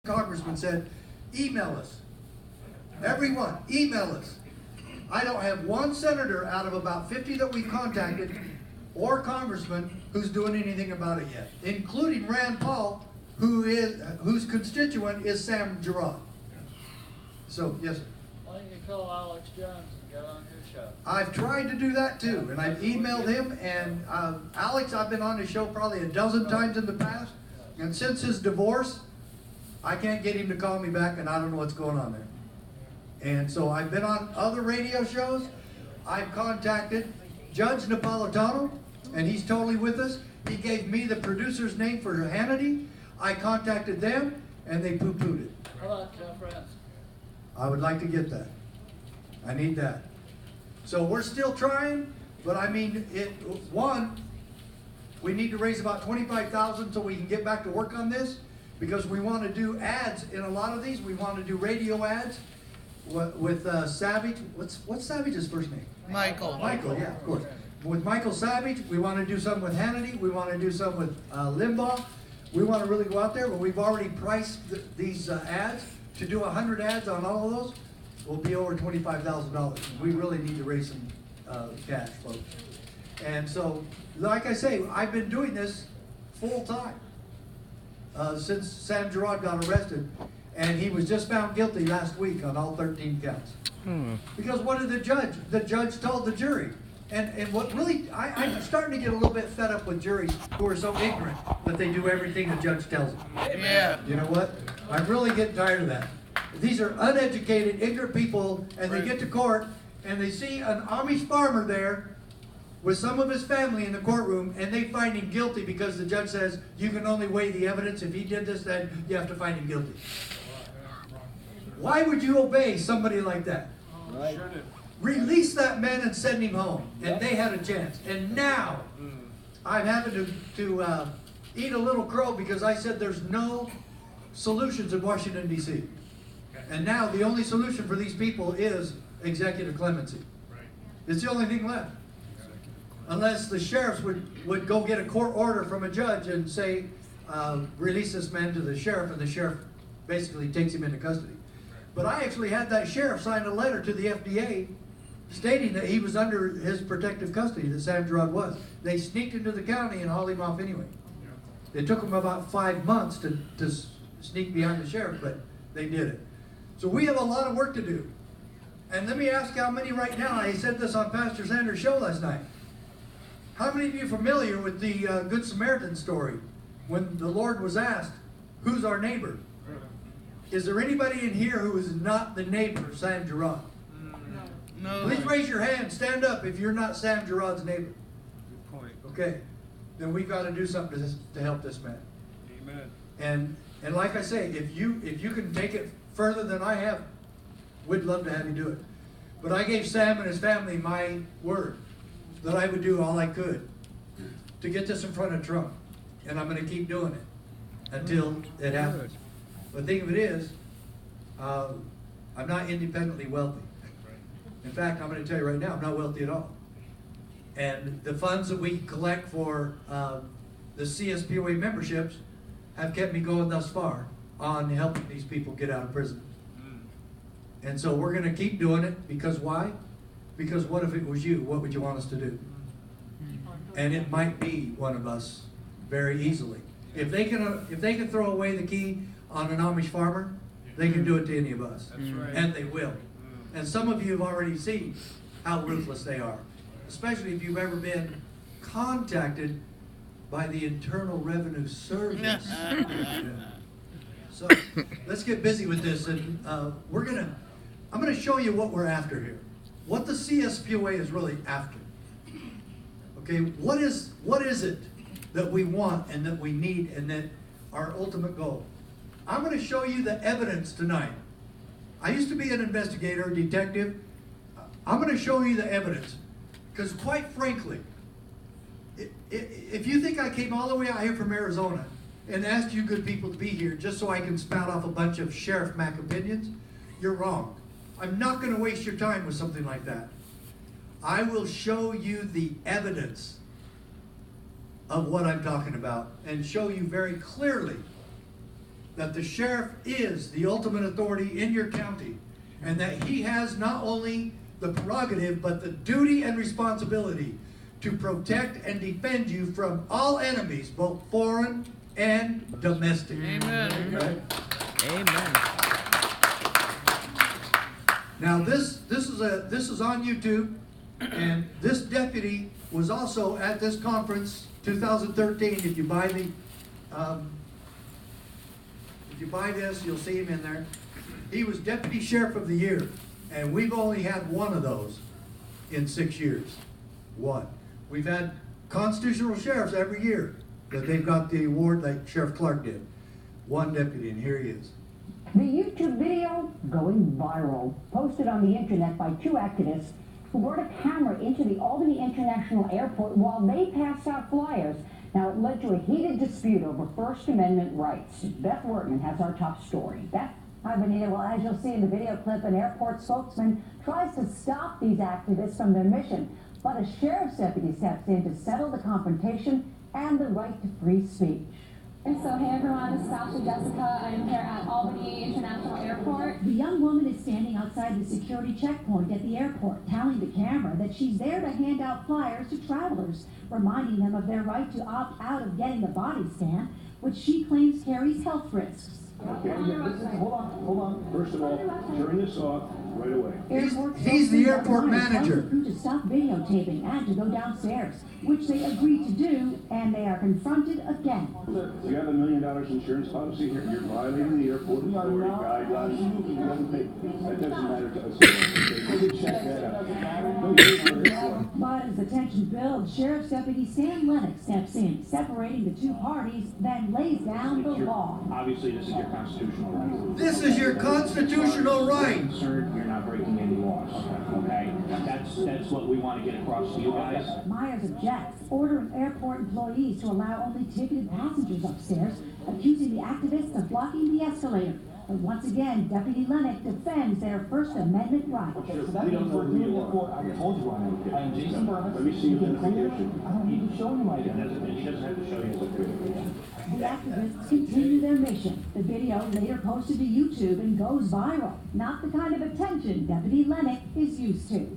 Congressman said, email us. Everyone, email us. I don't have one senator out of about 50 that we've contacted or congressman who's doing anything about it yet, including Rand Paul, whose constituent is Sam Gerard. So, yes, sir. Why don't you call Alex Jones and get on his show? I've tried to do that too, and I've emailed him, and Alex, I've been on his show probably a dozen times in the past, and since his divorce, I can't get him to call me back, and I don't know what's going on there. And so I've been on other radio shows. I've contacted Judge Napolitano, and he's totally with us. He gave me the producer's name for Hannity. I contacted them, and they poo-pooed it. How about Jeff Rance? I would like to get that. I need that. So we're still trying, but I mean, we need to raise about $25,000 so we can get back to work on this, because we want to do ads in a lot of these. We want to do radio ads with Savage. What's Savage's first name? Michael. Michael, yeah, of course. With Michael Savage, we want to do some with Hannity. We want to do some with Limbaugh. We want to really go out there, but we've already priced these ads. To do 100 ads on all of those will be over $25,000. We really need to raise some cash, folks. And so, like I say, I've been doing this full time since Sam Gerard got arrested, and he was just found guilty last week on all 13 counts. Because what did the judge? The judge told the jury. And what really, I'm starting to get a little bit fed up with juries who are so ignorant that they do everything the judge tells them. Yeah. You know what? I'm really getting tired of that. These are uneducated, ignorant people, and they get to court, and they see an Amish farmer there with some of his family in the courtroom, and they find him guilty because the judge says, you can only weigh the evidence. If he did this, then you have to find him guilty. Why would you obey somebody like that? Right. Release that man and send him home. And they had a chance. And now, I'm having to eat a little crow because I said there's no solutions in Washington, D.C. And now the only solution for these people is executive clemency. It's the only thing left. Unless the sheriffs would go get a court order from a judge and say, release this man to the sheriff, and the sheriff basically takes him into custody. But I actually had that sheriff sign a letter to the FDA stating that he was under his protective custody, that Sam Gerard was. They sneaked into the county and hauled him off anyway. It took them about 5 months to sneak behind the sheriff, but they did it. So we have a lot of work to do. And let me ask how many right now, I said this on Pastor Sanders' show last night. How many of you are familiar with the Good Samaritan story? When the Lord was asked, who's our neighbor? Is there anybody in here who is not the neighbor of Sam Gerard? No. Please raise your hand, stand up if you're not Sam Gerard's neighbor. Good point. Okay, then we've got to do something to help this man. Amen. And like I say, if you can take it further than I have, we'd love to have you do it. But I gave Sam and his family my word that I would do all I could to get this in front of Trump. And I'm going to keep doing it until it happens. But the thing of it is, I'm not independently wealthy. In fact, I'm going to tell you right now, I'm not wealthy at all. And the funds that we collect for the CSPOA memberships have kept me going thus far on helping these people get out of prison. And so we're going to keep doing it because why? Because what if it was you? What would you want us to do? And it might be one of us very easily. If they can throw away the key on an Amish farmer, they can do it to any of us. That's right. And they will. And some of you have already seen how ruthless they are, especially if you've ever been contacted by the Internal Revenue Service. Yeah. So let's get busy with this, and I'm gonna show you what we're after here, what the CSPOA is really after. Okay, what is it that we want and that we need and that our ultimate goal? I'm going to show you the evidence tonight. I used to be an investigator, detective. I'm going to show you the evidence. Because quite frankly, if you think I came all the way out here from Arizona and asked you good people to be here just so I can spout off a bunch of Sheriff Mack opinions, you're wrong. I'm not going to waste your time with something like that. I will show you the evidence of what I'm talking about and show you very clearly that the sheriff is the ultimate authority in your county, and that he has not only the prerogative, but the duty and responsibility to protect and defend you from all enemies, both foreign and domestic. Amen. Okay? Amen. Now this is on YouTube, and this deputy was also at this conference 2013. If you buy this, you'll see him in there. He was Deputy Sheriff of the Year, and we've only had one of those in 6 years. One. We've had constitutional sheriffs every year that they've got the award like Sheriff Clark did. One deputy, and here he is. The YouTube video going viral, posted on the internet by two activists who brought a camera into the Albany International Airport while they passed out flyers. Now, it led to a heated dispute over First Amendment rights. Beth Wortman has our top story. Beth? Hi, Benita. Well, as you'll see in the video clip, an airport spokesman tries to stop these activists from their mission, but a sheriff's deputy steps in to settle the confrontation and the right to free speech. And so, hey everyone, this is Ashley Jessica. I am here at Albany International Airport. The young woman is standing outside the security checkpoint at the airport, telling the camera that she's there to hand out flyers to travelers, reminding them of their right to opt out of getting the body scan, which she claims carries health risks. Okay, hold on. First of all, turn this off right away. He's the airport manager. To stop videotaping and to go downstairs, which they agreed to do, and they are confronted again. You have $1 million insurance policy here. You're violating the airport authority guidelines. You haven't paid. That doesn't matter to us. You can check that out. But as the tension builds, Sheriff's Deputy Sam Lennox steps in, separating the two parties, then lays down the law. Obviously, this is your constitutional right. This is your constitutional right. Concerned you're not breaking any laws. Okay? That's what we want to get across to you guys. Myers objects, ordering airport employees to allow only ticketed passengers upstairs, accusing the activists of blocking the escalator. But once again, Deputy Lennox defends their First Amendment right. Okay, so that means we're doing it for, I told you I am Jason Burns. Let me see your identification. I don't need to show you my identification. He doesn't have to show you. The activists continue their mission. The video later posted to YouTube and goes viral. Not the kind of attention Deputy Lennox is used to.